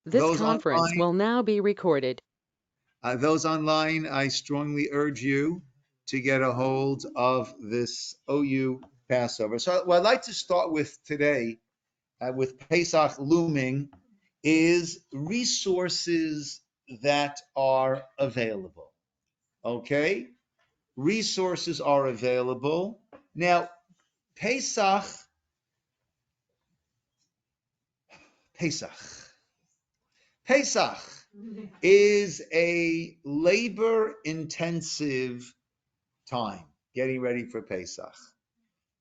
This conference will now be recorded. Those online, I strongly urge you to get a hold of this OU Passover. So what I'd like to start with today, with Pesach looming, is resources that are available. Okay? Resources are available. Now, Pesach, Pesach is a labor-intensive time getting ready for Pesach.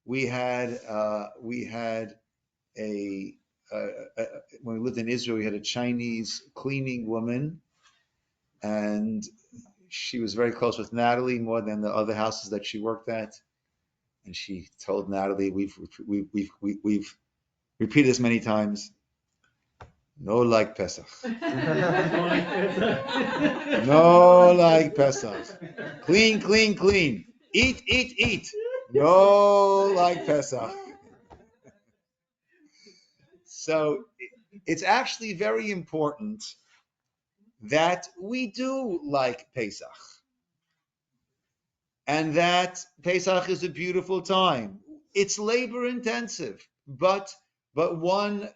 We had a when we lived in Israel, we had a Chinese cleaning woman, and she was very close with Natalie more than the other houses that she worked at. And she told Natalie, we've repeated this many times. No like Pesach. No like Pesach. Clean, clean, clean. Eat, eat, eat. No like Pesach. So it's actually very important that we do like Pesach. And that Pesach is a beautiful time. It's labor intensive, but one,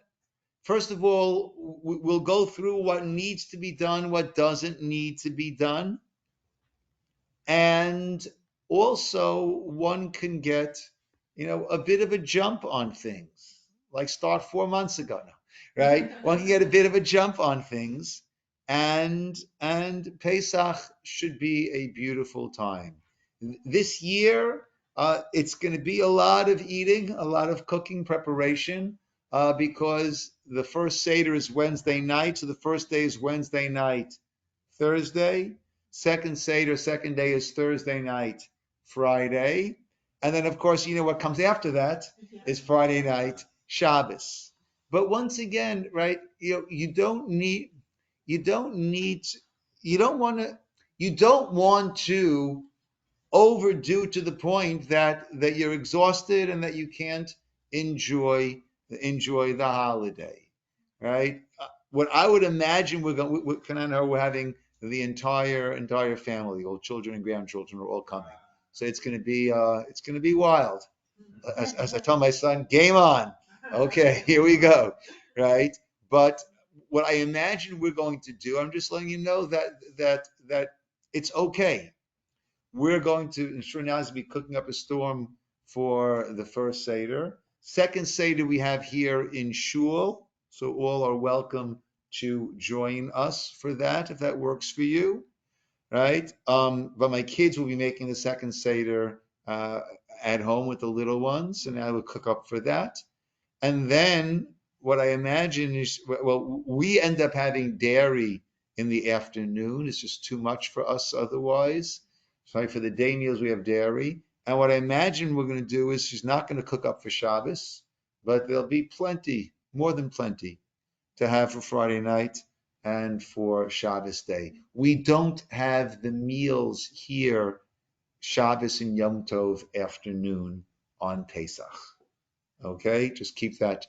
first of all, we'll go through what needs to be done, what doesn't need to be done. And also one can get, a bit of a jump on things, like start 4 months ago now, right? One can get a bit of a jump on things, and Pesach should be a beautiful time. This year, it's going to be a lot of eating, a lot of cooking preparation, because the first Seder is Wednesday night, so the first day is Wednesday night, Thursday. Second Seder, second day is Thursday night, Friday. And then, of course, what comes after that is Friday night, Shabbos. But once again, right, you don't want to overdo to the point that you're exhausted and that you can't enjoy the holiday, right? What I would imagine we're having the entire family, all children and grandchildren are all coming. So it's going to be wild. As I tell my son, game on. Okay, here we go, right? But what I imagine we're going to do, I'm just letting you know that it's okay. We're going to ensure now to be cooking up a storm for the first Seder. Second Seder we have here in Shul, so all are welcome to join us for that if that works for you, right? But my kids will be making the second Seder at home with the little ones, and I will cook up for that. And then what I imagine is, well, we end up having dairy in the afternoon. It's just too much for us otherwise. So for the day meals, we have dairy. And what I imagine we're going to do is she's not going to cook up for Shabbos, but there'll be plenty, more than plenty, to have for Friday night and for Shabbos day. We don't have the meals here, Shabbos and Yom Tov afternoon on Pesach. Okay, just keep that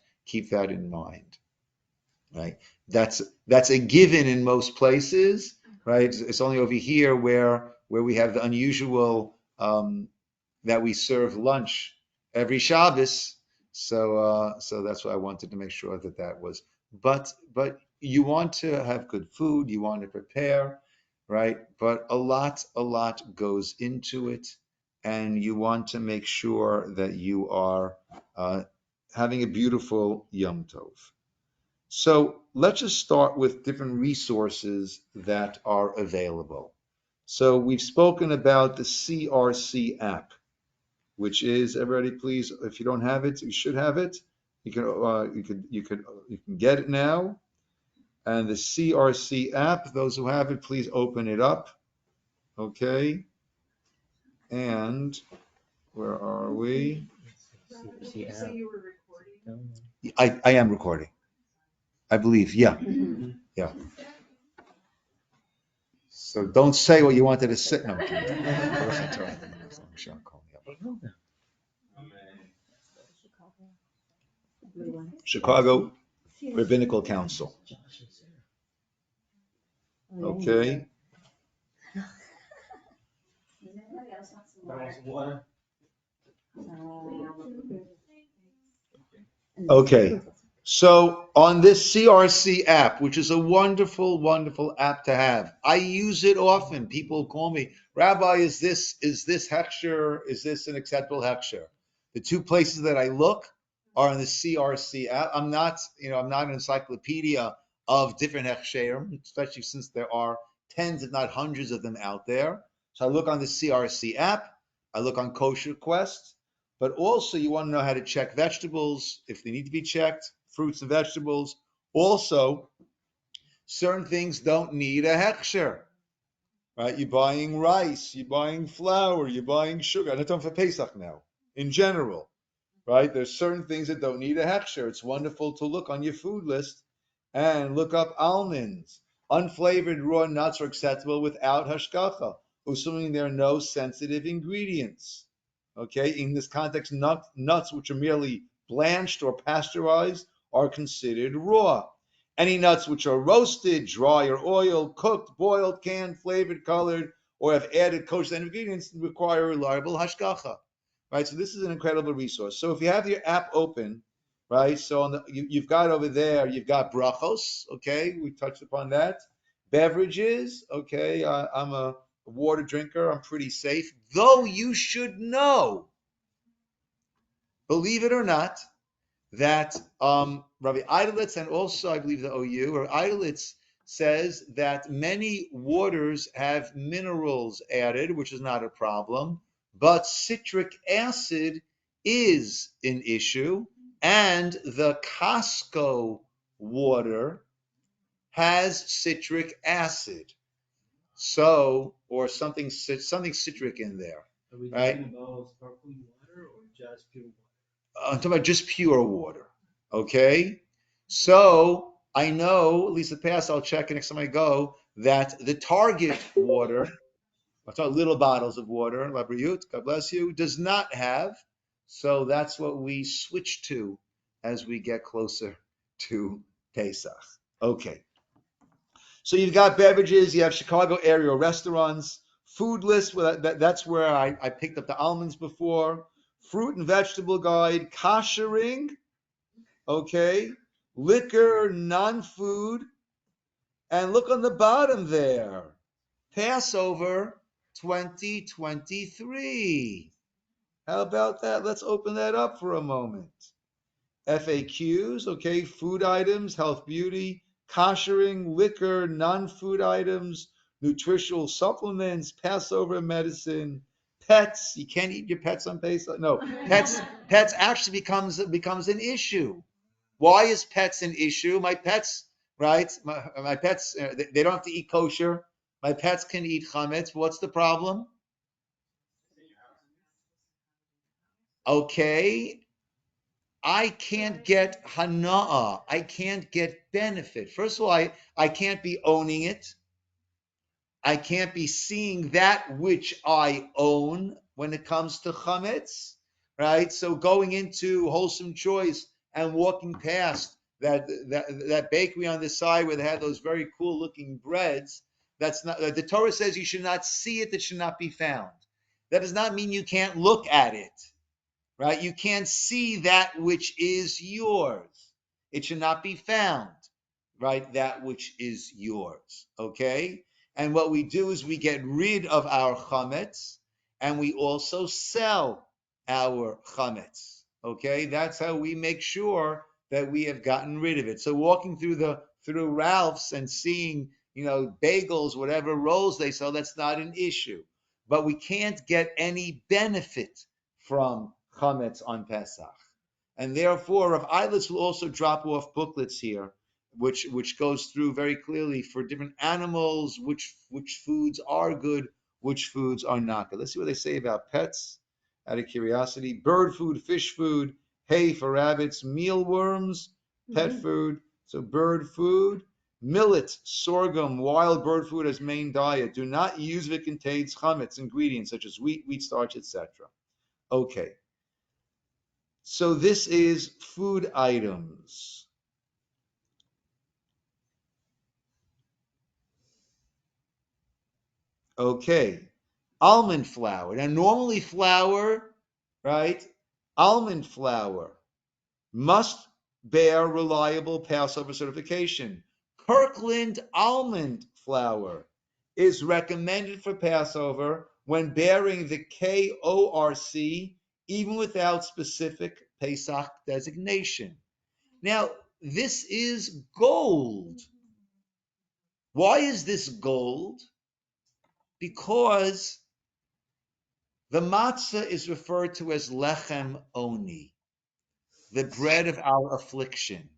in mind, right? That's a given in most places, right? It's only over here where we have the unusual that we serve lunch every Shabbos. So that's why I wanted to make sure that was. But you want to have good food, you want to prepare, right? But a lot goes into it, and you want to make sure that you are having a beautiful Yom Tov. So let's just start with different resources that are available. So we've spoken about the CRC app, which is, everybody please, if you don't have it, you should have it. You can get it now. And the CRC app, those who have it, please open it up. Okay. And where are we? Did you say you were recording? I am recording, I believe. Yeah. Yeah. So don't say what you wanted to say. No. Chicago Rabbinical Council. Okay. Okay. So on this CRC app, which is a wonderful, wonderful app to have, I use it often. People call me, Rabbi, is this hechsher? Is this an acceptable hechsher? The two places that I look are in the CRC app. I'm not an encyclopedia of different hechsherim, especially since there are tens, if not hundreds of them out there. So I look on the CRC app. I look on Kosher Quest. But also you want to know how to check vegetables if they need to be checked, fruits and vegetables. Also, certain things don't need a hechsher, right? You're buying rice, you're buying flour, you're buying sugar. I'm not talking for Pesach now. In general, right? There's certain things that don't need a hechsher. It's wonderful to look on your food list and look up almonds. Unflavored raw nuts are acceptable without hashgacha, assuming there are no sensitive ingredients. Okay, in this context, nuts which are merely blanched or pasteurized are considered raw. Any nuts which are roasted, dry or oiled, cooked, boiled, canned, flavored, colored, or have added kosher ingredients require reliable hashgacha. Right, so this is an incredible resource. So if you have your app open, right, so you've got over there, you've got brachos, okay, we touched upon that. Beverages, okay, I'm a water drinker, I'm pretty safe, though you should know, believe it or not, that Rabbi Eidlitz and also I believe the OU, or Eidlitz says that many waters have minerals added, which is not a problem, but citric acid is an issue, and the Costco water has citric acid. So, or something citric in there, Are we right? talking about sparkling water or just pure water? I'm talking about just pure water. Okay? So I know, at least the past, I'll check next time I go, that the Target water, I'm talking little bottles of water, Labriut, God bless you, does not have. So that's what we switch to as we get closer to Pesach. Okay. So you've got beverages, you have Chicago area restaurants, food list, that's where I picked up the almonds before, fruit and vegetable guide, koshering, okay, liquor, non-food, and look on the bottom there, Passover 2023. How about that? Let's open that up for a moment. FAQs, okay, food items, health, beauty, koshering, liquor, non-food items, nutritional supplements, Passover medicine, pets. You can't eat your pets on Pesach. No, pets actually becomes an issue. Why is pets an issue? My pets, right? My pets, they don't have to eat kosher. My pets can eat chametz. What's the problem? Okay, I can't get hana'ah. I can't get benefit. First of all, I can't be owning it. I can't be seeing that which I own when it comes to chametz, right? So going into Wholesome Choice and walking past that bakery on the side where they had those very cool looking breads, that's not, the Torah says you should not see it, that should not be found. That does not mean you can't look at it, right? You can't see that which is yours. It should not be found, right? That which is yours, okay? And what we do is we get rid of our chametz, and we also sell our chametz, okay? That's how we make sure that we have gotten rid of it. So walking through Ralph's and seeing, bagels, whatever rolls they sell, that's not an issue. But we can't get any benefit from chametz on Pesach. And therefore, Rav Eilitz will also drop off booklets here, which goes through very clearly for different animals, which foods are good, which foods are not good. Let's see what they say about pets, out of curiosity. Bird food, fish food, hay for rabbits, mealworms, pet food. So bird food, millet, sorghum, wild bird food as main diet. Do not use if it contains chametz ingredients such as wheat starch, etc. Okay. So this is food items. Okay. Almond flour. Now, normally flour, right? Almond flour must bear reliable Passover certification. Kirkland almond flour is recommended for Passover when bearing the KORC, even without specific Pesach designation. Now, this is gold. Why is this gold? Because the matzah is referred to as lechem oni, the bread of our affliction.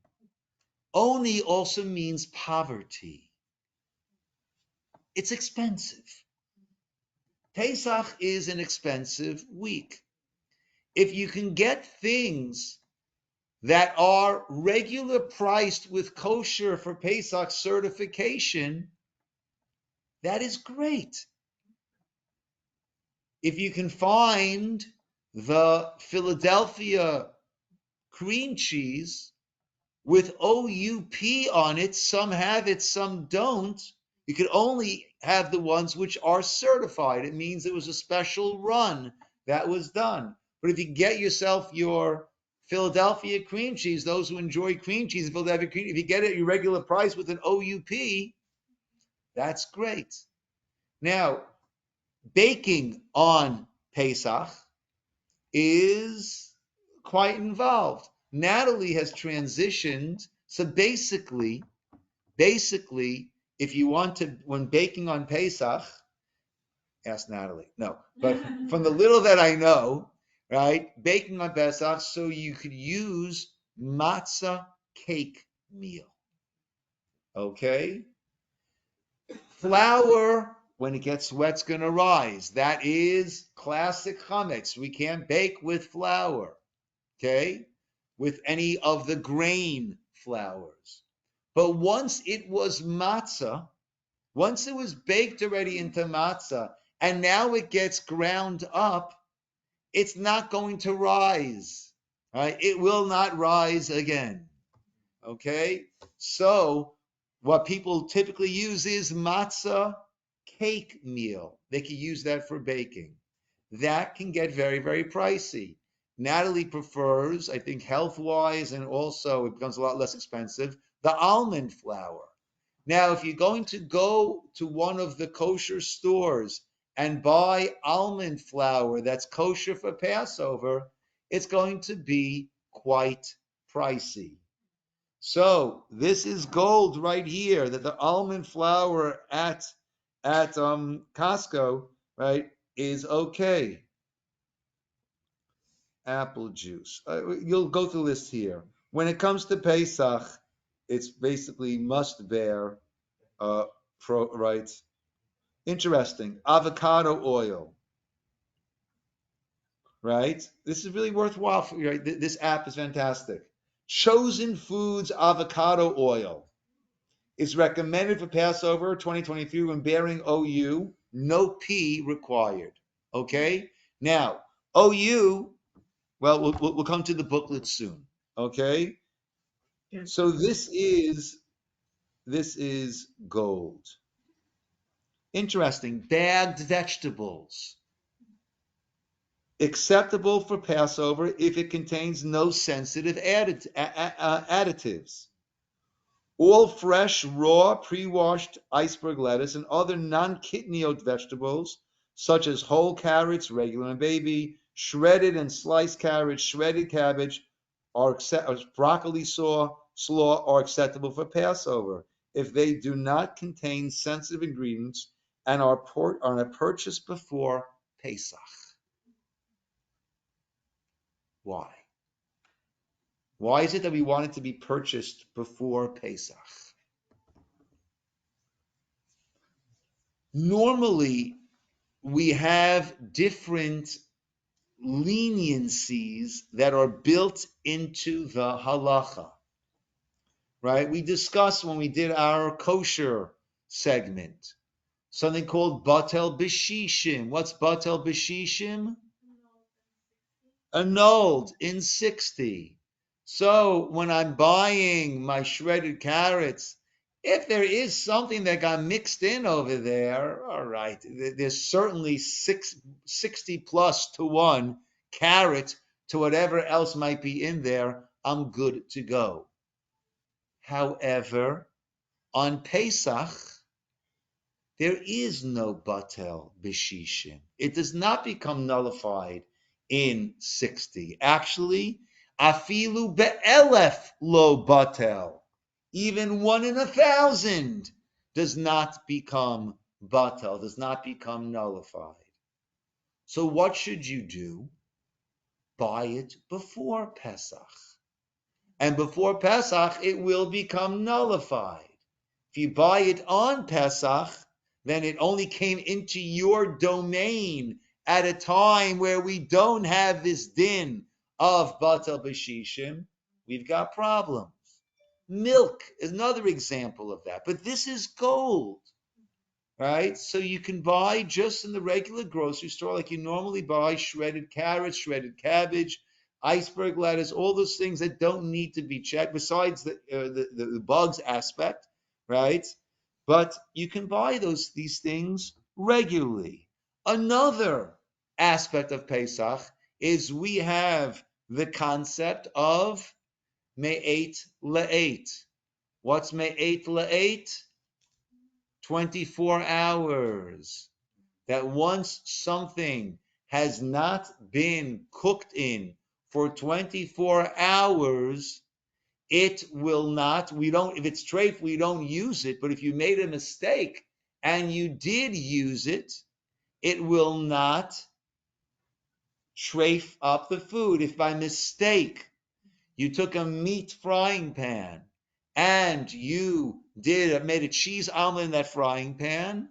Oni also means poverty. It's expensive. Pesach is an expensive week. If you can get things that are regular priced with kosher for Pesach certification, that is great. If you can find the Philadelphia cream cheese with OUP on it, some have it, some don't. You can only have the ones which are certified. It means it was a special run that was done. But if you get yourself your Philadelphia cream cheese, those who enjoy cream cheese, Philadelphia cream, if you get it at your regular price with an OUP, that's great. Now, baking on Pesach is quite involved. Natalie has transitioned. So basically, if you want to, when baking on Pesach, ask Natalie. No, but from the little that I know, right, baking on Pesach, so you could use matzah cake meal. Okay? Flour, when it gets wet, it's going to rise. That is classic chametz. We can't bake with flour. Okay? With any of the grain flours. But once it was matzah, once it was baked already into matzah, and now it gets ground up, it's not going to rise. Right? It will not rise again. Okay? So, what people typically use is matzah cake meal. They can use that for baking. That can get very, very pricey. Natalie prefers, I think health-wise, and also it becomes a lot less expensive, the almond flour. Now, if you're going to go to one of the kosher stores and buy almond flour that's kosher for Passover, it's going to be quite pricey. So this is gold right here, that the almond flour at Costco, right, is okay. Apple juice. You'll go through the list here. When it comes to Pesach, it's basically must bear, right? Interesting. Avocado oil, right? This is really worthwhile. Right? This app is fantastic. Chosen Foods avocado oil. It's recommended for Passover 2023 when bearing OU, no P required. Okay? Now, OU, well, we'll come to the booklet soon. Okay? So this is gold. Interesting. Bagged vegetables. Acceptable for Passover if it contains no sensitive additives. All fresh, raw, pre-washed iceberg lettuce and other non-kitniot vegetables, such as whole carrots, regular and baby, shredded and sliced carrots, shredded cabbage, broccoli slaw are acceptable for Passover if they do not contain sensitive ingredients and are purchased before Pesach. Why? Why is it that we want it to be purchased before Pesach? Normally, we have different leniencies that are built into the halacha, right? We discussed when we did our kosher segment, something called batel b'shishim. What's batel b'shishim? Annulled in 60. So when I'm buying my shredded carrots If there is something that got mixed in over there, all right, there's certainly 60 plus to 1 carrot to whatever else might be in there. I'm good to go. However, on Pesach, there is no batel b'shishim. It does not become nullified in 60. Actually, afilu be'elef lo batel. Even 1 in 1,000 does not become batel, does not become nullified. So what should you do? Buy it before Pesach. And before Pesach, it will become nullified. If you buy it on Pesach, then it only came into your domain at a time where we don't have this din of batal b'shishim. We've got problems. Milk is another example of that. But this is gold, right? So you can buy just in the regular grocery store like you normally buy shredded carrots, shredded cabbage, iceberg lettuce, all those things that don't need to be checked besides the bugs aspect, right? But you can buy these things regularly. Another aspect of Pesach is we have the concept of me'et le'et. What's me'et le'et? 24 hours. That once something has not been cooked in for 24 hours, it will not, if it's treif, we don't use it. But if you made a mistake and you did use it, it will not treif up the food. If by mistake you took a meat frying pan and you made a cheese omelet in that frying pan,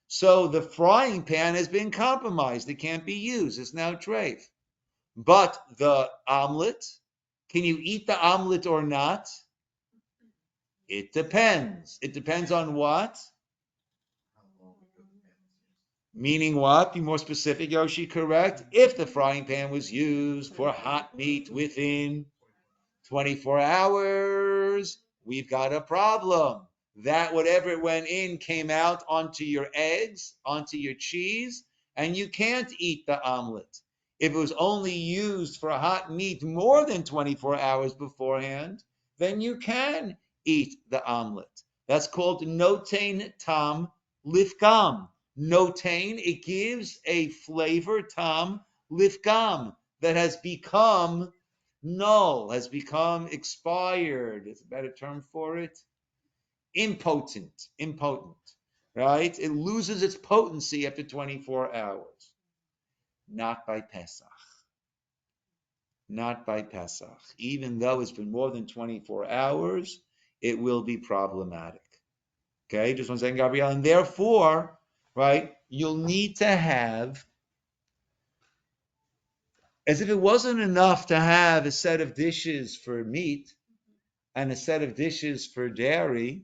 so the frying pan has been compromised. It can't be used. It's now treif. But the omelet, can you eat the omelet or not? It depends. It depends on what? Meaning what? Be more specific, Yoshi, correct? If the frying pan was used for hot meat within 24 hours, we've got a problem. That whatever it went in came out onto your eggs, onto your cheese, and you can't eat the omelet. If it was only used for hot meat more than 24 hours beforehand, then you can eat the omelet. That's called notain tam lifgam. Notain, it gives a flavor tam lifgam that has become null, has become expired. It's a better term for it. Impotent, right? It loses its potency after 24 hours. Not by Pesach. Not by Pesach. Even though it's been more than 24 hours, it will be problematic. Okay, just one second, Gabrielle. And therefore, right, you'll need to have, as if it wasn't enough to have a set of dishes for meat and a set of dishes for dairy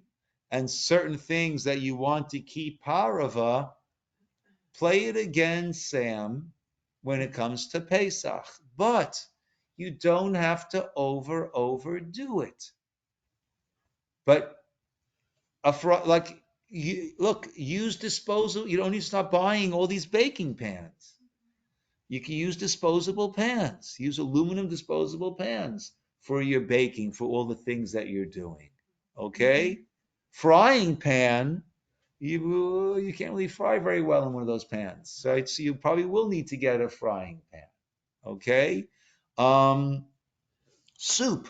and certain things that you want to keep parava, play it again, Sam, when it comes to Pesach. But you don't have to overdo it. But use disposal. You don't need to start buying all these baking pans. You can use disposable pans. Use aluminum disposable pans for your baking, for all the things that you're doing. Okay? Frying pan, you can't really fry very well in one of those pans. Right? So you probably will need to get a frying pan. Okay? Soup.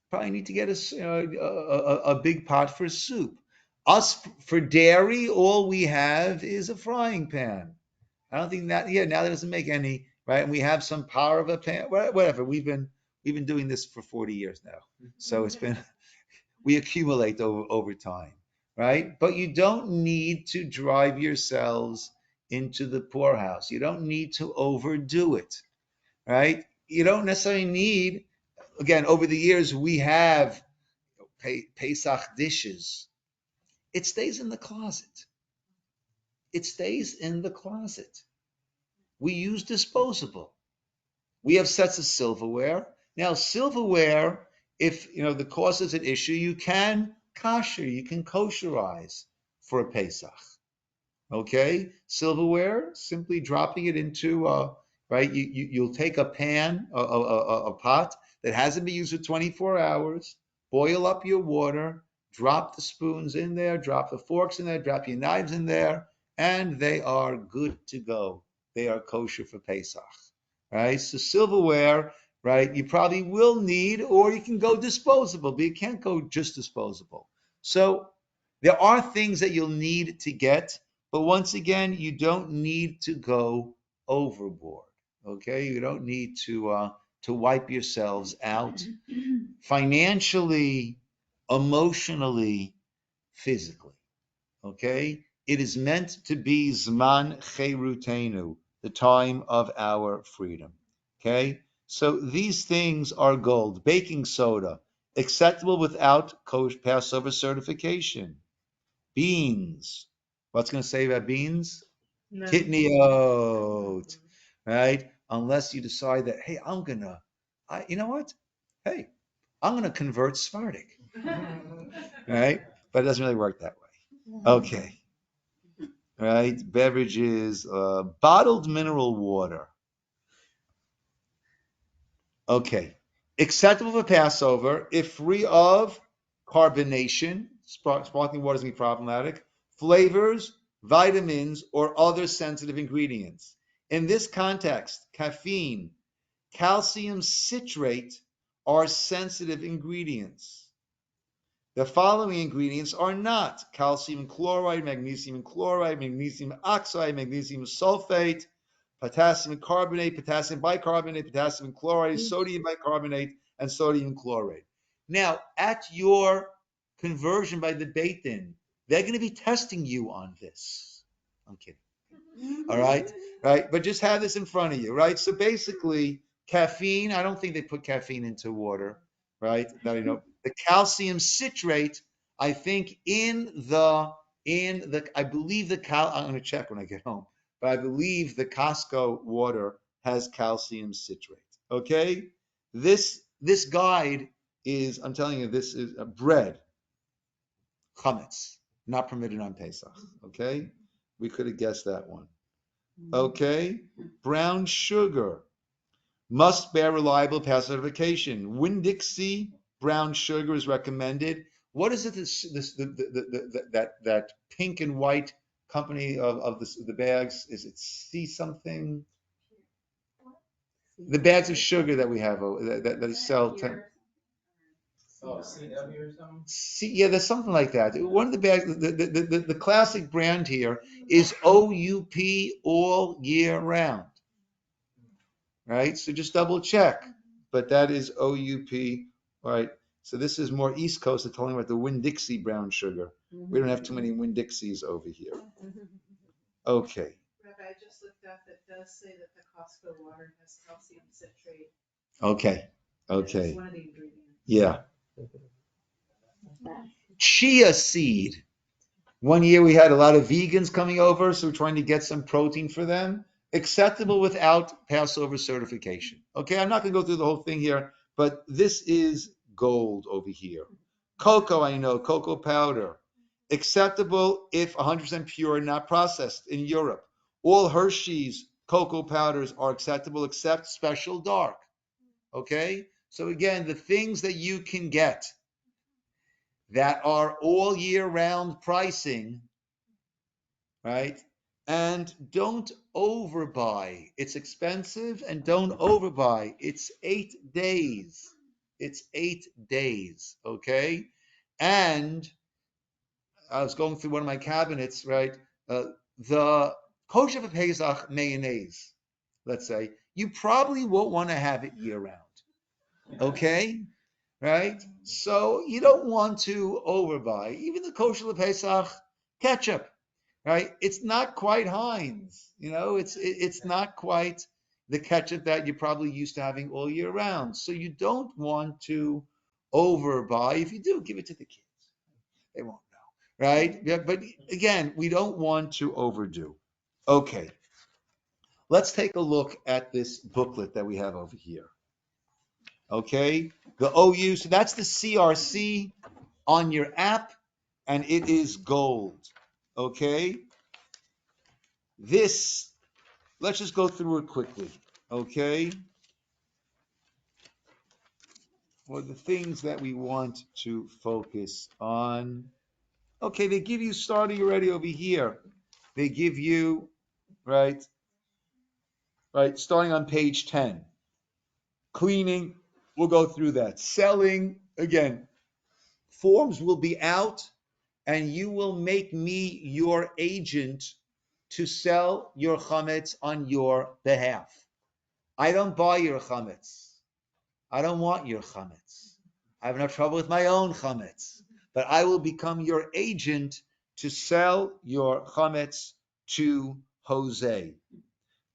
Probably need to get a big pot for soup. Us, for dairy, all we have is a frying pan. I don't think that, now that doesn't make any, right? And we have some power of a pan, whatever. We've been doing this for 40 years now. So we accumulate over time, right? But you don't need to drive yourselves into the poorhouse. You don't need to overdo it, right? You don't necessarily need, again, over the years, we have Pesach dishes. It stays in the closet. It stays in the closet. We use disposable. We have sets of silverware. Now, silverware, if the cost is an issue, you can kosher, you can kosherize for a Pesach. Okay, silverware, simply dropping it into right. You'll take a pan, a pot that hasn't been used for 24 hours. Boil up your water. Drop the spoons in there. Drop the forks in there. Drop your knives in there, and they are good to go. They are kosher for Pesach. Right. So silverware, right? You probably will need, or you can go disposable, but you can't go just disposable. So there are things that you'll need to get. But once again, you don't need to go overboard. Okay, you don't need to wipe yourselves out financially, emotionally, physically. Okay, it is meant to be Zman Cherutenu, the time of our freedom. Okay, so these things are gold. Baking soda, acceptable without Passover certification. Beans. What's going to say about beans? No. Kidney oat, right? Unless you decide that, hey, you know what? Hey, I'm gonna convert Sephardic, right? But it doesn't really work that way. Okay, right? Beverages, bottled mineral water. Okay, acceptable for Passover if free of carbonation. Sparkling water is going to be problematic. Flavors, vitamins, or other sensitive ingredients. In this context, caffeine, calcium citrate are sensitive ingredients. The following ingredients are not calcium chloride, magnesium oxide, magnesium sulfate, potassium carbonate, potassium bicarbonate, potassium chloride, sodium bicarbonate, and sodium chloride. Now, at your conversion by the Beit Din, they're going to be testing you on this. I'm kidding. All right, right, but just have this in front of you, right? So basically, caffeine. I don't think they put caffeine into water, right? That I know. The calcium citrate. I think I believe I'm going to check when I get home, but I believe the Costco water has calcium citrate. Okay, this guide is. I'm telling you, this is a bread. Chametz, not permitted on Pesach. Okay, we could have guessed that one. Okay, brown sugar must bear reliable pass certification. Winn-Dixie brown sugar is recommended. What is it? That pink and white company of the bags? Is it C something? The bags of sugar that we have that sell. Oh, CW or something? Yeah, there's something like that. One of the bags, the classic brand here is OUP all year round. Right? So just double check. But that is OUP, right? So this is more East Coast. They're talking about the Winn-Dixie brown sugar. We don't have too many Winn-Dixies over here. Okay. Rabbi, I just looked up, it does say that the Costco water has calcium citrate. Okay. Okay. It's one of the ingredients. Yeah. Chia seed. One year we had a lot of vegans coming over, so we're trying to get some protein for them. Acceptable without Passover certification. Okay, I'm not going to go through the whole thing here, but this is gold over here. Cocoa, I know, cocoa powder. Acceptable if 100% pure and not processed in Europe. All Hershey's cocoa powders are acceptable except special dark. Okay, so again, the things that you can get that are all year round pricing, right? And don't overbuy. It's expensive, and don't overbuy. It's 8 days. It's 8 days, okay? And I was going through one of my cabinets, right? The kosher for Pesach mayonnaise, let's say, you probably won't want to have it year round, okay? Right? So you don't want to overbuy. Even the kosher Pesach ketchup, right? It's not quite Heinz. It's not quite the ketchup that you're probably used to having all year round. So you don't want to overbuy. If you do, give it to the kids. They won't know, right? Yeah, but again, we don't want to overdo. Okay. Let's take a look at this booklet that we have over here. Okay, the OU, so that's the CRC, on your app, and it is gold. Okay? This, let's just go through it quickly. Okay? For the things that we want to focus on. Okay, they give you starting already over here. They give you, right, starting on page 10. Cleaning, we'll go through that. Selling, again, forms will be out, and you will make me your agent to sell your chametz on your behalf. I don't buy your chametz. I don't want your chametz. I have enough trouble with my own chametz. But I will become your agent to sell your chametz to Jose.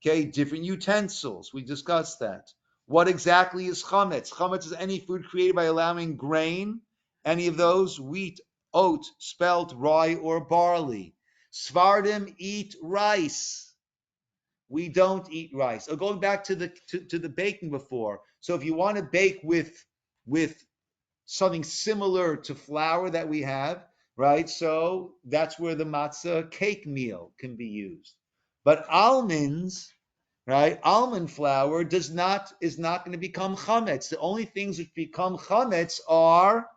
Okay, different utensils. We discussed that. What exactly is chametz? Chametz is any food created by allowing grain, any of those, wheat, oat, spelt, rye, or barley. Svardim eat rice. We don't eat rice. Or going back to the baking before. So if you want to bake with something similar to flour that we have, right? So that's where the matzah cake meal can be used. But almonds, right? Almond flour is not going to become chametz. The only things which become chametz are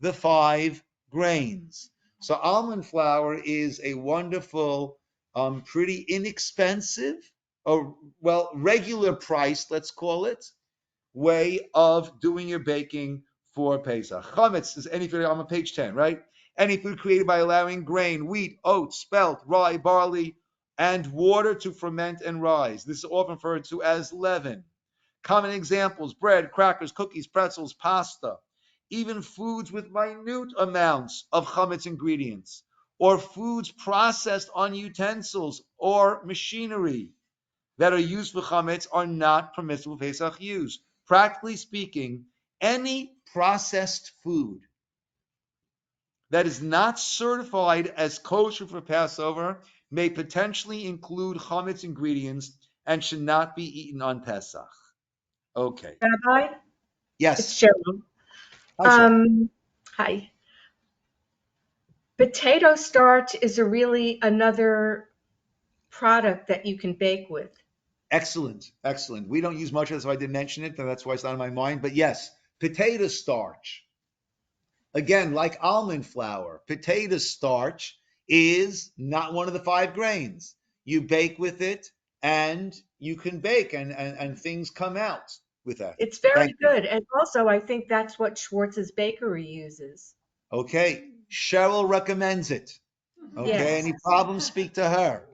the 5 grains. So almond flour is a wonderful, pretty inexpensive, or well, regular price, let's call it, way of doing your baking for Pesach. Chametz is any food, I'm on page 10, right? Any food created by allowing grain, wheat, oats, spelt, rye, barley, and water to ferment and rise. This is often referred to as leaven. Common examples: bread, crackers, cookies, pretzels, pasta, even foods with minute amounts of chametz ingredients, or foods processed on utensils or machinery that are used for chametz are not permissible Pesach use. Practically speaking, any processed food that is not certified as kosher for Passover may potentially include chametz ingredients and should not be eaten on Pesach. Okay. Rabbi, it's Yes. Cheryl. Hi, Cheryl. Hi. Potato starch is a really another product that you can bake with. Excellent. Excellent. We don't use much of this, so I didn't mention it, and that's why it's not on my mind. But yes, potato starch. Again, like almond flour, potato starch is not one of the 5 grains. You bake with it, and you can bake, and things come out with that. It's very Thank you. good. And also, I think that's what Schwartz's Bakery uses. Okay. Cheryl recommends it. Okay. Yes. Any problems, speak to her.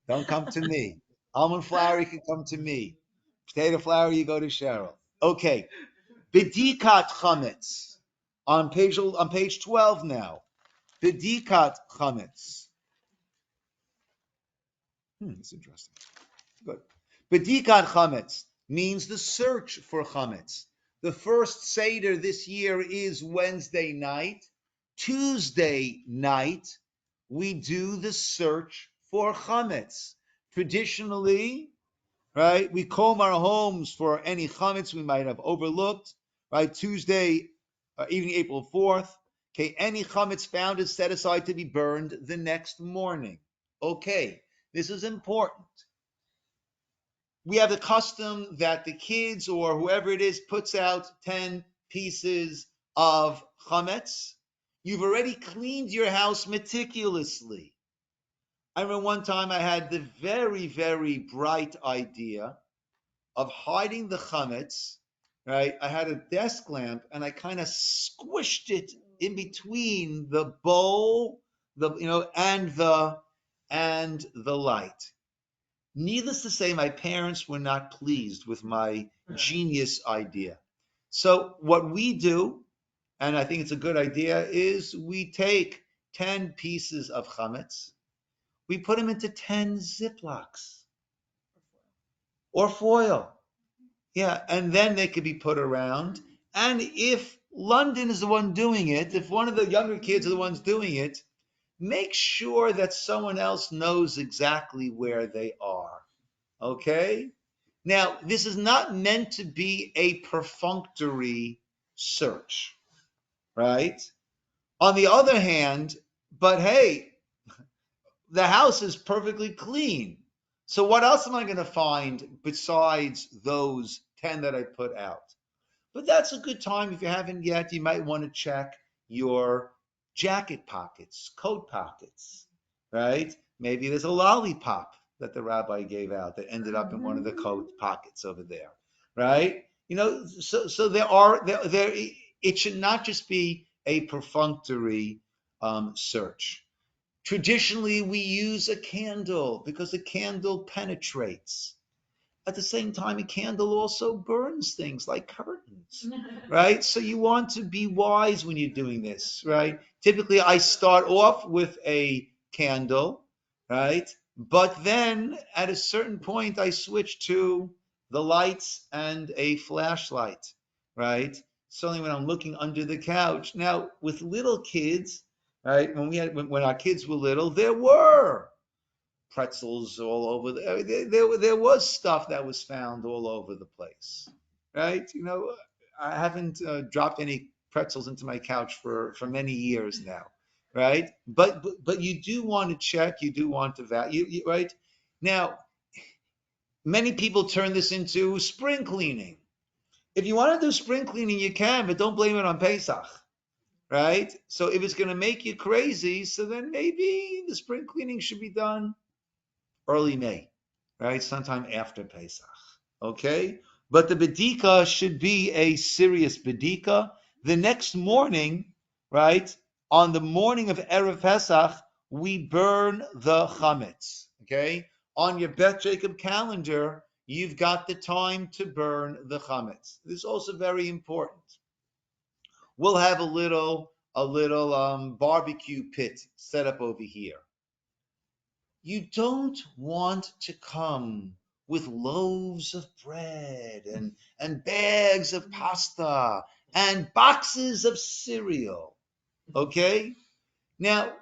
Don't come to me. Almond flour, you can come to me. Potato flour, you go to Cheryl. Okay. Bedikat chametz. On page 12 now. Bedikat chametz. That's interesting. Good. Bedikat chametz means the search for chametz. The first Seder this year is Wednesday night. Tuesday night, we do the search for chametz. Traditionally, right, we comb our homes for any chametz we might have overlooked. Right, Tuesday, evening, April 4th. Okay, any chametz found is set aside to be burned the next morning. Okay, this is important. We have the custom that the kids or whoever it is puts out 10 pieces of chametz. You've already cleaned your house meticulously. I remember one time I had the very, very bright idea of hiding the chametz, right? I had a desk lamp and I kind of squished it in between the bowl, and the light. Needless to say, my parents were not pleased with my genius idea. So what we do, and I think it's a good idea, is we take 10 pieces of chametz, we put them into 10 Ziplocs or foil. Yeah, and then they could be put around. And if London is the one doing it, if one of the younger kids are the ones doing it, make sure that someone else knows exactly where they are. Okay? Now, this is not meant to be a perfunctory search, right? On the other hand, but hey, the house is perfectly clean. So what else am I going to find besides those 10 that I put out? But that's a good time. If you haven't yet, you might want to check your jacket pockets, coat pockets, right? Maybe there's a lollipop that the rabbi gave out that ended up in one of the coat pockets over there, right? So there. It should not just be a perfunctory search. Traditionally, we use a candle because the candle penetrates. At the same time, a candle also burns things like curtains, right? So you want to be wise when you're doing this, right? Typically, I start off with a candle, right? But then at a certain point, I switch to the lights and a flashlight, right? Certainly when I'm looking under the couch. Now, with little kids, right? When our kids were little, there were pretzels all over. There was stuff that was found all over the place, right? I haven't dropped any pretzels into my couch for many years now, right? But you do want to check. You do want to value, right? Now, many people turn this into spring cleaning. If you want to do spring cleaning, you can, but don't blame it on Pesach, right? So if it's going to make you crazy, so then maybe the spring cleaning should be done early May, right? Sometime after Pesach, okay? But the bedika should be a serious bedika. The next morning, right? On the morning of Erev Pesach, we burn the chametz, okay? On your Beth Jacob calendar, you've got the time to burn the chametz. This is also very important. We'll have a little barbecue pit set up over here. You don't want to come with loaves of bread and bags of pasta and boxes of cereal. Okay? Now,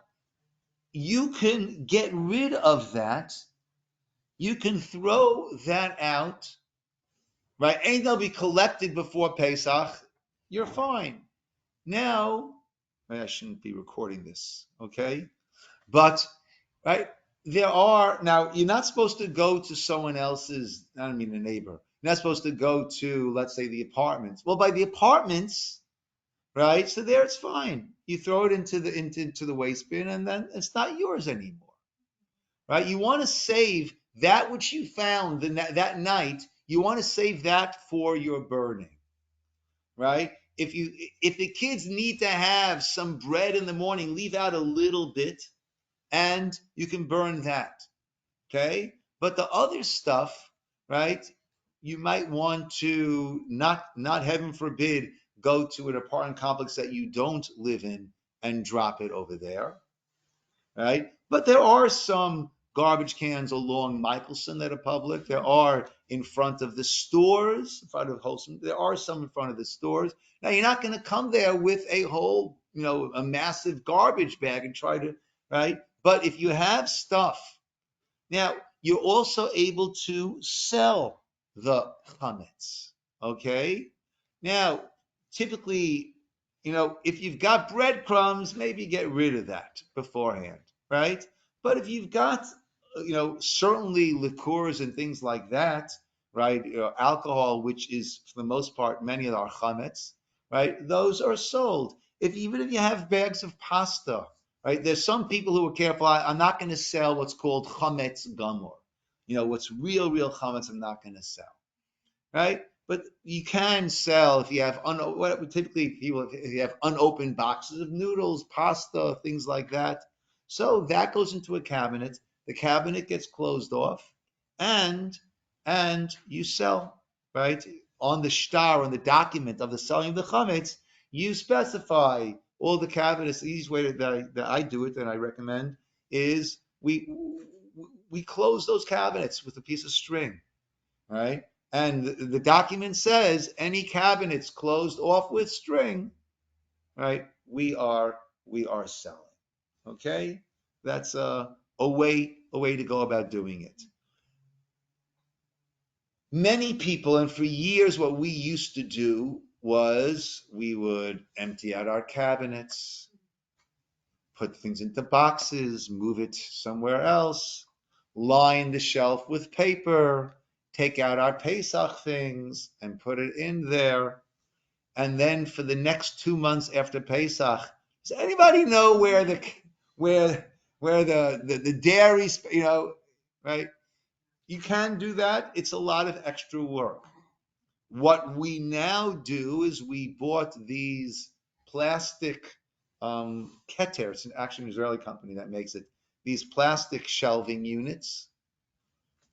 you can get rid of that. You can throw that out, right? Anything that'll be collected before Pesach, you're fine. Now, I shouldn't be recording this, okay? But right, now you're not supposed to go to someone else's, I don't mean a neighbor. You're not supposed to go to, let's say, the apartments. Well, by the apartments, right? So there it's fine. You throw it into the waste bin, and then it's not yours anymore, right? You want to save that which you found that night. You want to save that for your burning, right? If the kids need to have some bread in the morning, leave out a little bit and you can burn that. Okay. But the other stuff, right? You might want to not heaven forbid, go to an apartment complex that you don't live in and drop it over there. Right. But there are some garbage cans along Michelson that are public. There are in front of the stores, in front of Wholesome. There are some in front of the stores. Now you're not going to come there with a whole, a massive garbage bag and try to, right? But if you have stuff, now you're also able to sell the chametz. Okay. Now, typically, if you've got breadcrumbs, maybe get rid of that beforehand, right? But if you've got, certainly liqueurs and things like that, right? Alcohol, which is for the most part many of our chametz, right? Those are sold. Even if you have bags of pasta, right? There's some people who are careful. I'm not going to sell what's called chametz gamor. What's real chametz, I'm not going to sell, right? But you can sell if you have typically people if you have unopened boxes of noodles, pasta, things like that. So that goes into a cabinet. The cabinet gets closed off, and you sell, right? On the shtar, on the document of the selling of the chametz, you specify all the cabinets. The easiest way that I do it, that I recommend, is we close those cabinets with a piece of string, right? And the document says any cabinets closed off with string, right? We are selling. Okay, that's a way to go about doing it. Many people, and for years, what we used to do was we would empty out our cabinets, put things into boxes, move it somewhere else, line the shelf with paper, take out our Pesach things and put it in there. And then for the next 2 months after Pesach, does anybody know where the dairy, right? You can do that. It's a lot of extra work. What we now do is we bought these plastic Keter. It's actually an Israeli company that makes it. These plastic shelving units,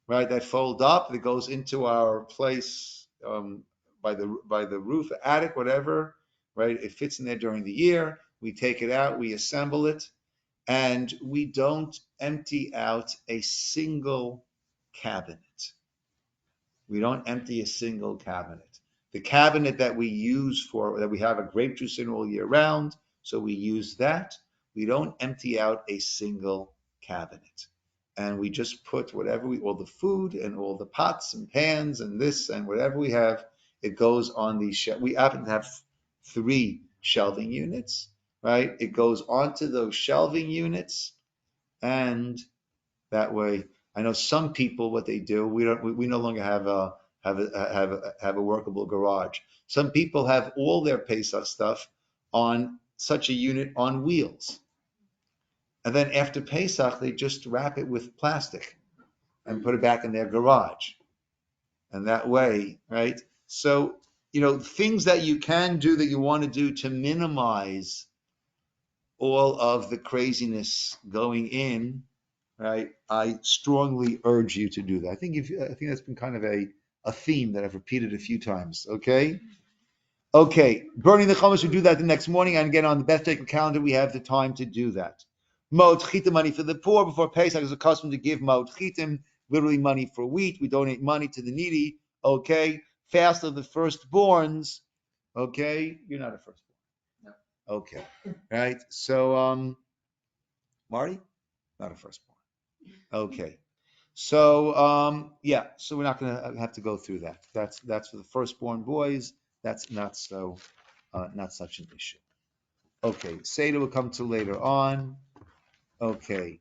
right? That fold up. That goes into our place by the roof, attic, whatever. Right? It fits in there during the year. We take it out. We assemble it, and we don't empty out a single cabinet. We don't empty a single cabinet. The cabinet that we have a grape juice in all year round, so we use that. We don't empty out a single cabinet. And we just put all the food and all the pots and pans and this and whatever we have, it goes on these shelves. We happen to have 3 shelving units, right? It goes onto those shelving units, and that way, I know some people what they do. We no longer have a workable garage. Some people have all their Pesach stuff on such a unit on wheels, and then after Pesach they just wrap it with plastic and put it back in their garage, and that way, right? So things that you can do that you want to do to minimize all of the craziness going in. Right, I strongly urge you to do that. I think that's been kind of a theme that I've repeated a few times. Okay, burning the chametz, we do that the next morning, and again on the Beth calendar we have the time to do that. Mot chitim, money for the poor before Pesach is a custom to give mot chitim, literally money for wheat. We donate money to the needy. Okay, fast of the firstborns. Okay, you're not a firstborn. No. Okay, right. So Marty, not a firstborn. Okay. So so we're not going to have to go through that. That's for the firstborn boys. That's not such an issue. Okay, Seder will come to later on. Okay,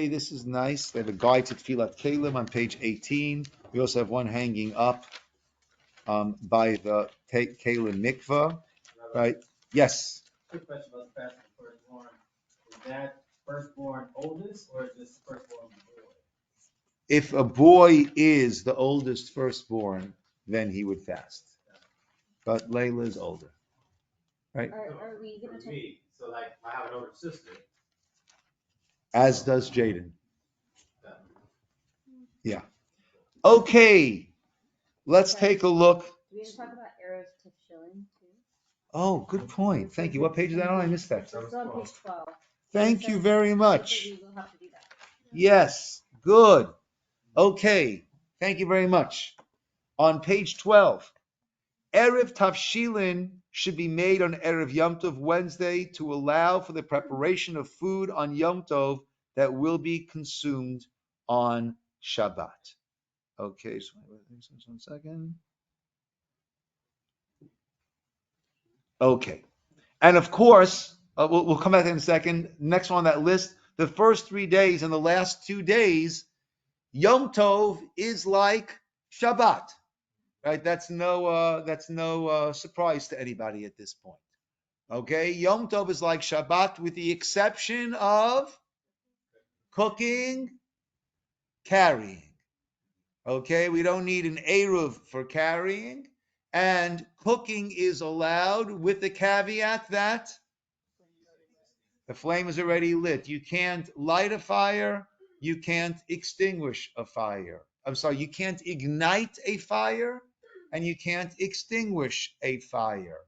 this is nice. They have a guide to Tfilat Kalim on page 18. We also have one hanging up by the Kalim mikvah. Right? Yes. Quick question about the fast and firstborn. Is that firstborn oldest or is this firstborn boy? If a boy is the oldest firstborn, then he would fast. But Layla is older, right? Are we gonna For me, so like I have an older sister. As does Jaden. Yeah. Okay. Let's take a look. Do we need to talk about Erev Tefillin too? Oh, good point. Thank you. What page is that on? I missed that. It's still on page 12. Thank you very much. We will have to do that. Yes. Good. Okay. Thank you very much. On page 12, Erev Tafshilin should be made on Erev Yom Tov Wednesday to allow for the preparation of food on Yom Tov that will be consumed on Shabbat. Okay, so 1 second. Okay, and of course, we'll come back in a second. Next one on that list, the first 3 days and the last 2 days, Yom Tov is like Shabbat, right? That's no surprise to anybody at this point. Okay, Yom Tov is like Shabbat with the exception of cooking, carrying. Okay, we don't need an Eruv for carrying, and cooking is allowed with the caveat that the flame is already lit. You can't light a fire, you can't extinguish a fire. I'm sorry, you can't ignite a fire, and you can't extinguish a fire.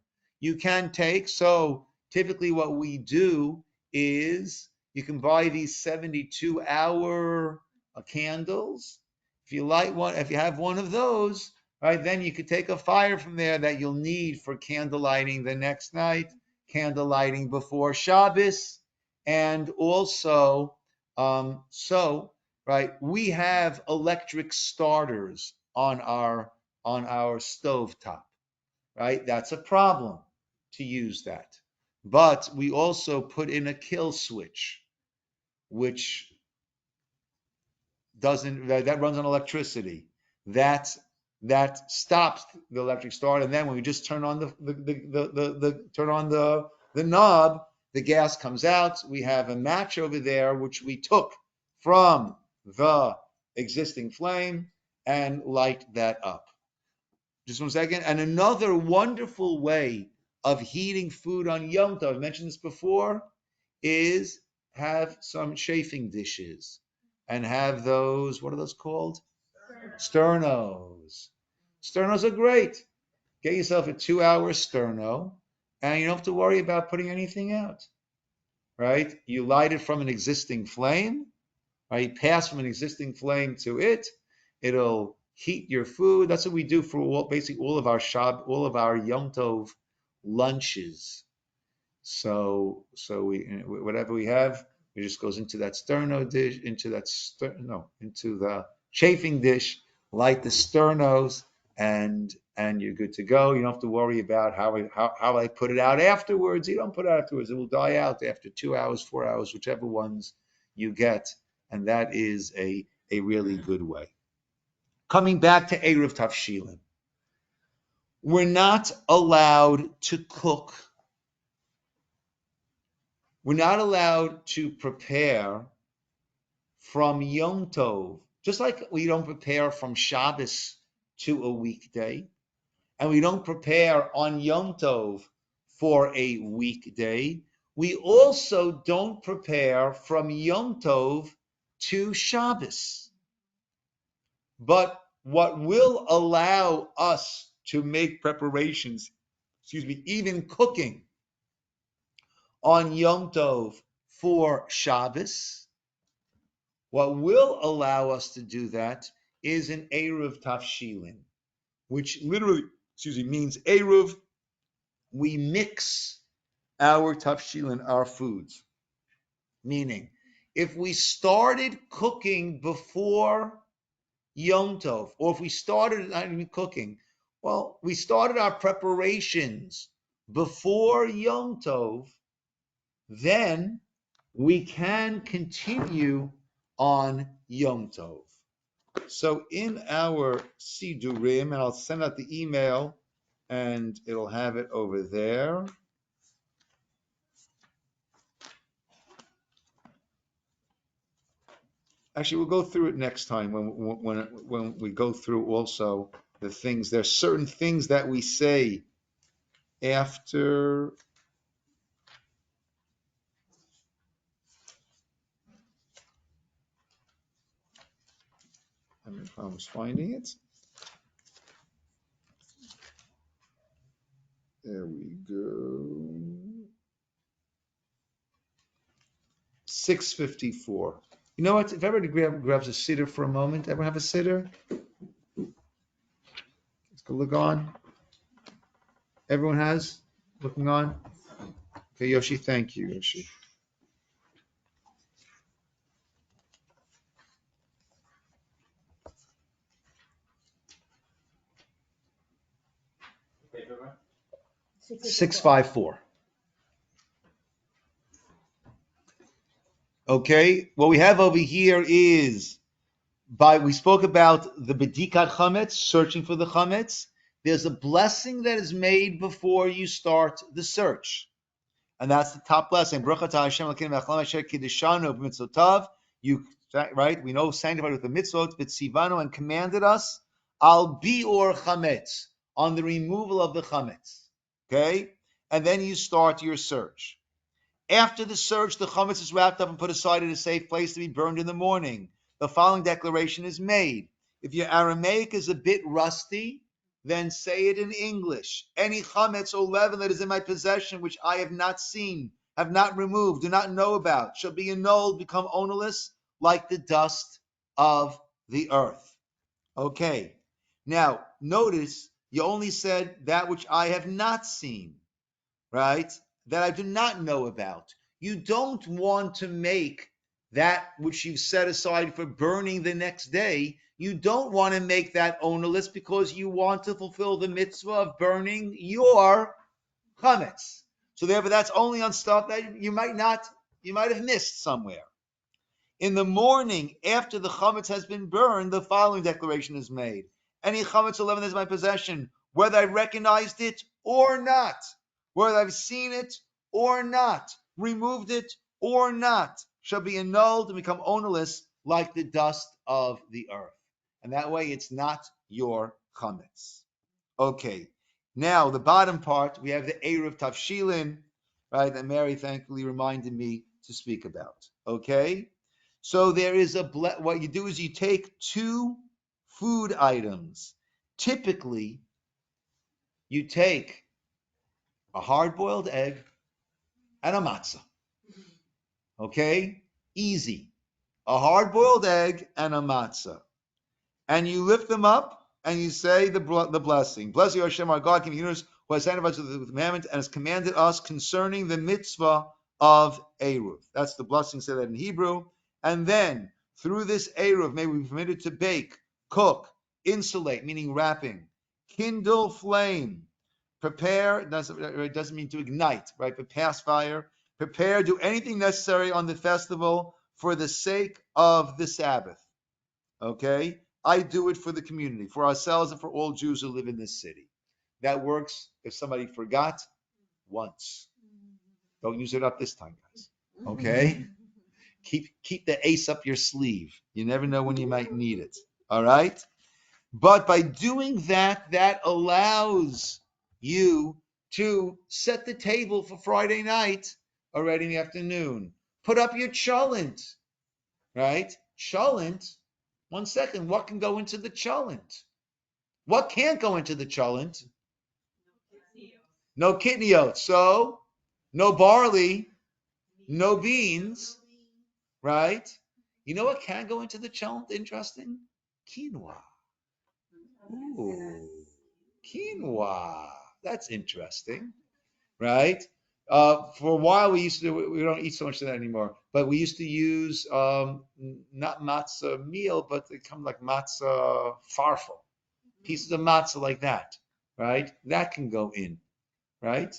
You can so typically what we do is you can buy these 72-hour candles. If you have one of those, right, then you could take a fire from there that you'll need for candle lighting the next night, candle lighting before Shabbos, and also, right, we have electric starters on our stove top, right? That's a problem to use that. but we also put in a kill switch, which doesn't, that runs on electricity. That stops the electric start, and then when we just turn on the knob, the gas comes out. We have a match over there which we took from the existing flame and light that up. Just 1 second. And another wonderful way of heating food on Yom Tov, I mentioned this before, is have some chafing dishes and have those, what are those called? Sternos. Sternos are great. Get yourself a 2-hour sterno and you don't have to worry about putting anything out, right? You light it from an existing flame, right? You pass from an existing flame to it. It'll heat your food. That's what we do for basically all of our Yom Tov lunches. So whatever we have, it just goes into that sterno dish, into the chafing dish, light the sternos, and you're good to go. You don't have to worry about how I put it out afterwards. You don't put it out afterwards. It will die out after 2 hours, 4 hours, whichever ones you get. And that is a really good way. Coming back to Eruv Tavshilin. We're not allowed to cook. We're not allowed to prepare from Yom Tov, just like we don't prepare from Shabbos to a weekday, and we don't prepare on Yom Tov for a weekday. We also don't prepare from Yom Tov to Shabbos. But what will allow us to make preparations, even cooking on Yom Tov for Shabbos, what will allow us to do that is an Eruv Tafshilin, which literally, means Eruv. We mix our Tafshilin, our foods. Meaning, if we started cooking before Yom Tov, or if we started not even cooking, well, we started our preparations before Yom Tov, then we can continue on Yom Tov. So in our Sidurim, and I'll send out the email and it'll have it over there. Actually, we'll go through it next time when we go through also the things. There's certain things that we say after. I mean, I was finding it. There we go. 6:54. You know what? If everybody grabs a sitter for a moment, everyone have a sitter? Let's go look on. Everyone has? Looking on? Okay, Yoshi, thank you, Yoshi. Paper route? 654. Okay, what we have over here is we spoke about the Bedikat Chametz, searching for the Chametz. There's a blessing that is made before you start the search. And that's the top blessing. You, right? We know sanctified with the mitzvot, B'tzivano, and commanded us, al bi'or chametz, on the removal of the chametz. Okay? And then you start your search. After the search, the chametz is wrapped up and put aside in a safe place to be burned in the morning. The following declaration is made. If your Aramaic is a bit rusty, then say it in English. Any chametz or leaven that is in my possession, which I have not seen, have not removed, do not know about, shall be annulled, become ownerless, like the dust of the earth. Okay. Now, notice you only said that which I have not seen, right? That I do not know about. You don't want to make that which you've set aside for burning the next day, you don't want to make that ownerless because you want to fulfill the mitzvah of burning your chametz. So therefore, that's only on stuff that you might have missed somewhere. In the morning, after the chametz has been burned, the following declaration is made. Any chametz 11 is my possession, whether I recognized it or not, whether I've seen it or not, removed it or not, shall be annulled and become ownerless like the dust of the earth. And that way it's not your chametz. Okay, now the bottom part, we have the Eruv Tavshilin, right, that Mary thankfully reminded me to speak about. Okay? So there is what you do is you take two food items. Typically, you take a hard-boiled egg and a matzah. Okay? Easy. A hard-boiled egg and a matzah. And you lift them up and you say the blessing. Bless you, Hashem, our God, King of the universe, who has sent us with the commandment and has commanded us concerning the mitzvah of Eruv. That's the blessing, say that in Hebrew. And then, through this Eruv, may we be permitted to bake, cook, insulate, meaning wrapping, kindle flame, prepare, it doesn't mean to ignite, right? But pass fire, prepare, do anything necessary on the festival for the sake of the Sabbath. Okay? I do it for the community, for ourselves, and for all Jews who live in this city. That works if somebody forgot once. Don't use it up this time, guys. Okay? Keep the ace up your sleeve. You never know when you might need it. All right? But by doing that, that allows you to set the table for Friday night already in the afternoon. Put up your cholent, right? Cholent. 1 second. What can go into the cholent? What can't go into the cholent? No kidney oats. So, no barley, no beans, right? You know what can go into the cholent? Interesting. Quinoa. Ooh, quinoa. That's interesting, right? For a while, we don't eat so much of that anymore, but we used to use not matzah meal, but they come like matzah farfel, pieces of matzah like that, right? That can go in, right?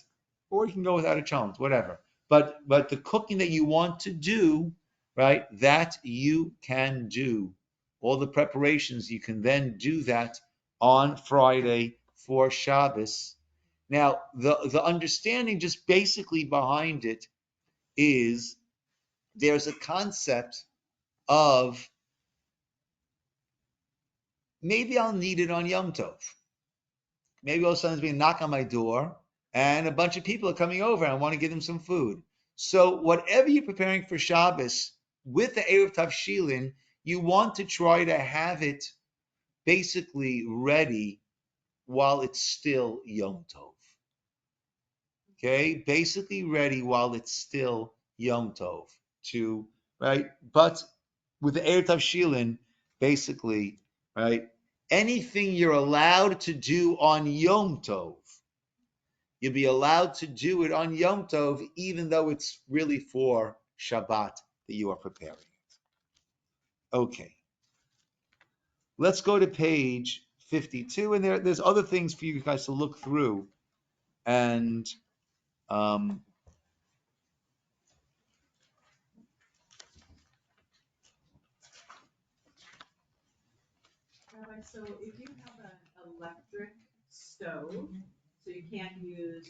Or you can go without a challenge, whatever. But the cooking that you want to do, right, that you can do. All the preparations, you can then do that on Friday for Shabbos. Now, the understanding just basically behind it is there's a concept of maybe I'll need it on Yom Tov. Maybe all of a sudden there's being a knock on my door and a bunch of people are coming over and I want to give them some food. So whatever you're preparing for Shabbos with the Eruv Tavshilin, you want to try to have it basically ready while it's still Yom Tov. Okay, basically ready while it's still Yom Tov right? But with the Erev Tavshilin, basically, right? Anything you're allowed to do on Yom Tov, you'll be allowed to do it on Yom Tov, even though it's really for Shabbat that you are preparing it. Okay. Let's go to page 52, and there's other things for you guys to look through. And Rabbi, so if you have an electric stove, so you can't use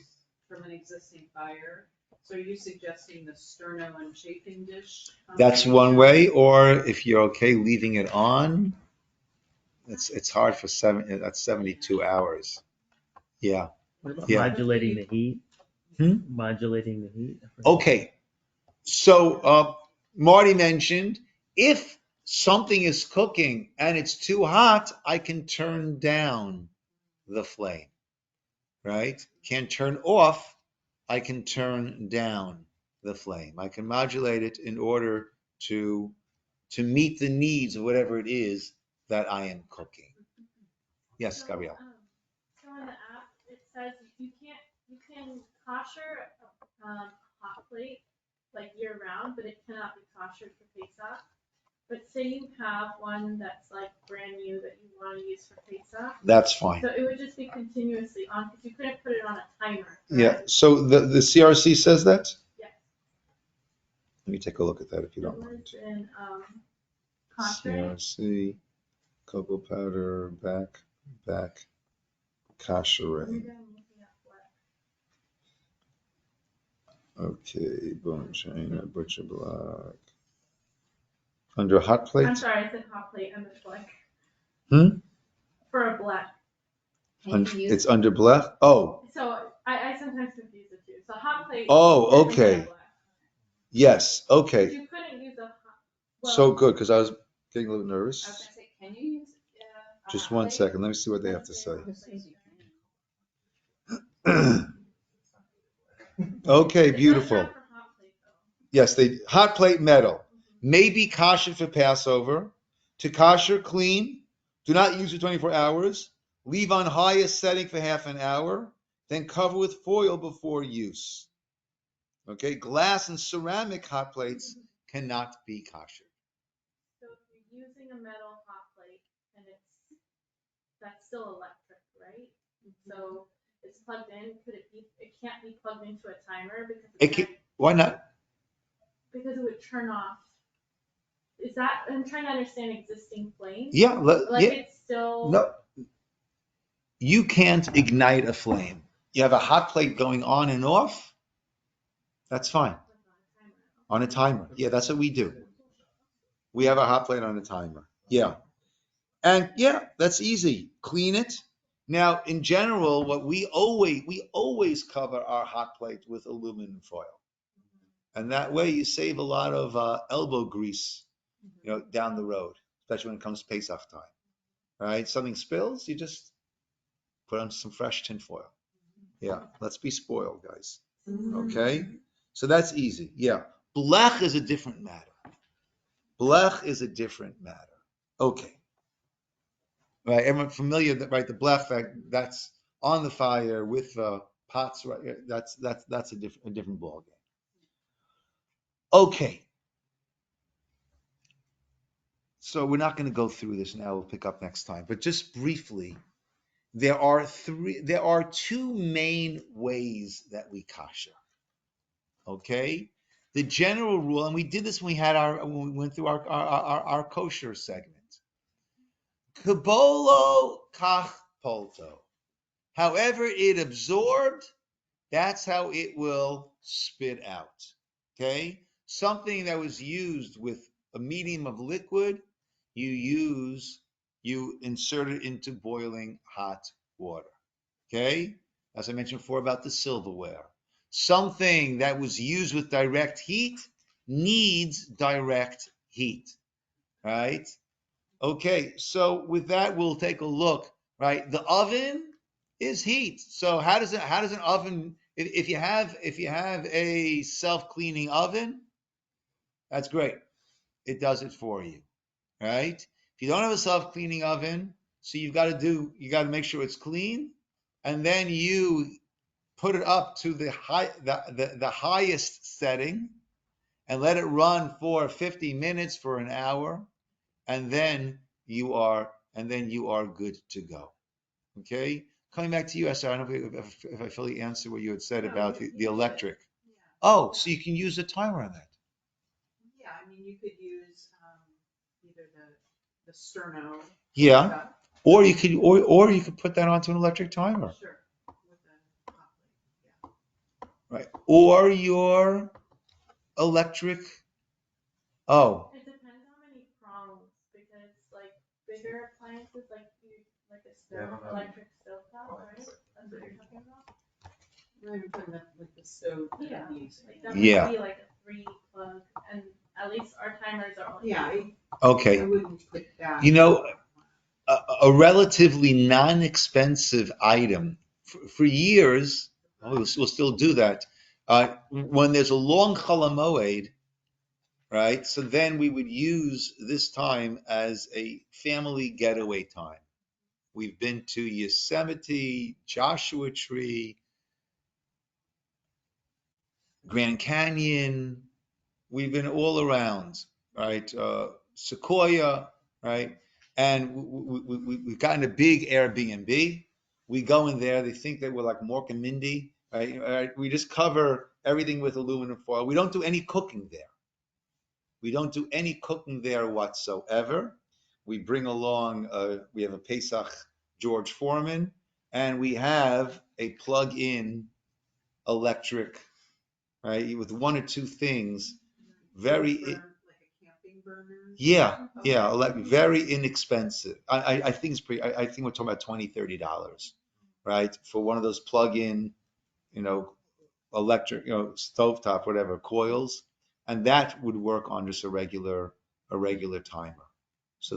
from an existing fire, so are you suggesting the sterno and chafing dish? that's one way, or if you're okay leaving it on, it's hard for that's 72 hours. Yeah. What about Yeah. modulating the heat? Modulating the heat. Okay. So Marty mentioned if something is cooking and it's too hot, I can turn down the flame, right? Can't turn off, I can turn down the flame. I can modulate it in order to meet the needs of whatever it is that I am cooking. Yes, Gabrielle. So in the app, it says you can kosher a hot plate like year round, but it cannot be kosher for Pesach. But say you have one that's like brand new that you want to use for Pesach. That's fine. So it would just be continuously on, because you couldn't put it on a timer. Yeah. Correct? So the CRC says that? Yes. Let me take a look at that if you It don't was mind. in contract. CRC, cocoa powder, back, kasherine. Maybe I'm looking at what- Okay, bone china, butcher block. Under hot plate? I'm sorry, I said hot plate. I meant black. Hmm? For a black. It's under black? Oh, So I sometimes confuse the two. So hot plate. Oh, is definitely okay. a black. yes, But okay. you couldn't use a hot. So good, because I was getting a little nervous. I was gonna say, can you use, a Just hot one plate? second, let me see what they have to say. Okay, It does beautiful. have for hot plate though. Yes, they hot plate metal. May be kosher for Passover. To kosher, clean. Do not use for 24 hours. Leave on highest setting for half an hour. Then cover with foil before use. Okay, glass and ceramic hot plates cannot be kosher. So if you're using a metal hot plate and that's still electric, right? So it's plugged in, it can't be plugged into a timer because Why not? because it would turn off. Is that, I'm trying to understand existing flames. Yeah, Like it's still. no. You can't ignite a flame. You have a hot plate going on and off. That's fine. On a timer. Yeah, that's what we do. We have a hot plate on a timer. Yeah. And yeah, that's easy. Clean it. Now, in general, we always cover our hot plate with aluminum foil. And that way you save a lot of elbow grease, down the road, especially when it comes to Pesach time. Right? Something spills, you just put on some fresh tin foil. Yeah, let's be spoiled, guys. Okay? So that's easy. Yeah. Blech is a different matter. Blech is a different matter. Okay. Right, everyone familiar that right, the blech that's on the fire with pots, right? That's a different ball game. Okay. So we're not going to go through this now. We'll pick up next time. But just briefly, there are two main ways that we kasher. Okay? The general rule, and we did this when we went through our kosher segment. Kabolo kach polto. However it absorbed, that's how it will spit out. Okay? Something that was used with a medium of liquid, you insert it into boiling hot water. Okay? As I mentioned before about the silverware. Something that was used with direct heat needs direct heat. Right? Okay, so with that, we'll take a look, right? The oven is heat. So how does an oven, if you have a self-cleaning oven, that's great. It does it for you, right? If you don't have a self-cleaning oven, so you got to make sure it's clean, and then you put it up to the highest setting and let it run for 50 minutes for an hour, and then you are good to go. Okay, coming back to you, Esther. I don't know if I fully answered what you had said about the electric. Yeah. Oh, so you can use a timer on that. Yeah, I mean, you could use, either the sterno. Yeah, stuff. or you could put that onto an electric timer. Sure, with the hot plate, yeah. Right, or your electric. Oh, It depends how many prongs, because like bigger appliances, like a stove, electric stove top, right? That's what you're talking about? We're even putting that with the stove. that Yeah. I'm using. Like that Yeah. would be like a 3 plug, and at least our timers are only. Yeah, okay. I wouldn't put that. A relatively non-expensive item for years. We'll still do that. When there's a long Chol HaMoed, right? So then we would use this time as a family getaway time. We've been to Yosemite, Joshua Tree, Grand Canyon. We've been all around, right? Sequoia, right? And we've gotten a big Airbnb. We go in there. They think that we're like Mork and Mindy, right? We just cover everything with aluminum foil. We don't do any cooking there. We don't do any cooking there whatsoever. We bring along, we have a Pesach George Foreman, and we have a plug-in electric, right, with one or two things. Very, Like a camping burner? yeah, Okay. yeah, very inexpensive. I think it's pretty. I think we're talking about $20-$30, right, for one of those plug-in, electric, stovetop, whatever, coils, and that would work on just a regular timer. So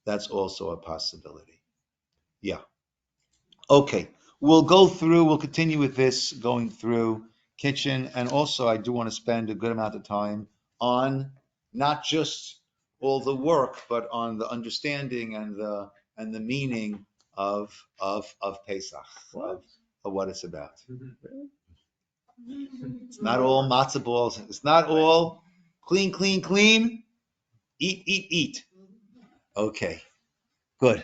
that's also a possibility. Yeah. Okay. We'll continue with this going through kitchen, and also I do want to spend a good amount of time on not just all the work, but on the understanding and the meaning of Pesach, of what it's about. It's not all matzo balls. It's not all clean, clean, clean. Eat, eat, eat. Okay, good.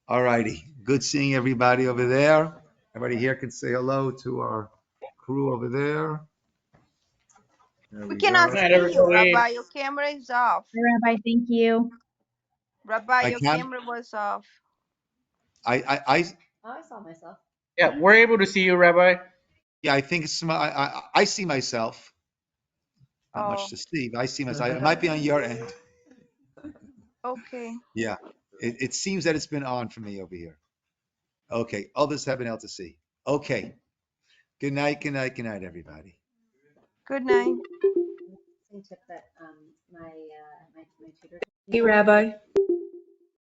All righty. Good seeing everybody over there. Everybody here can say hello to our crew over there. There We we cannot go. Good night, see you, everybody. Rabbi. Your camera is off. Rabbi, thank you. Rabbi, I your can. camera was off. Oh, I saw myself. Yeah, we're able to see you, Rabbi. Yeah, I think it's I see myself. Not Oh, much to see, but I see myself. It might be on your end. okay. Yeah. It seems that it's been on for me over here. Okay. Others haven't been able to see. Okay. Good night, good night, good night, everybody. Good night. Tip that my tutor. Hey, Rabbi.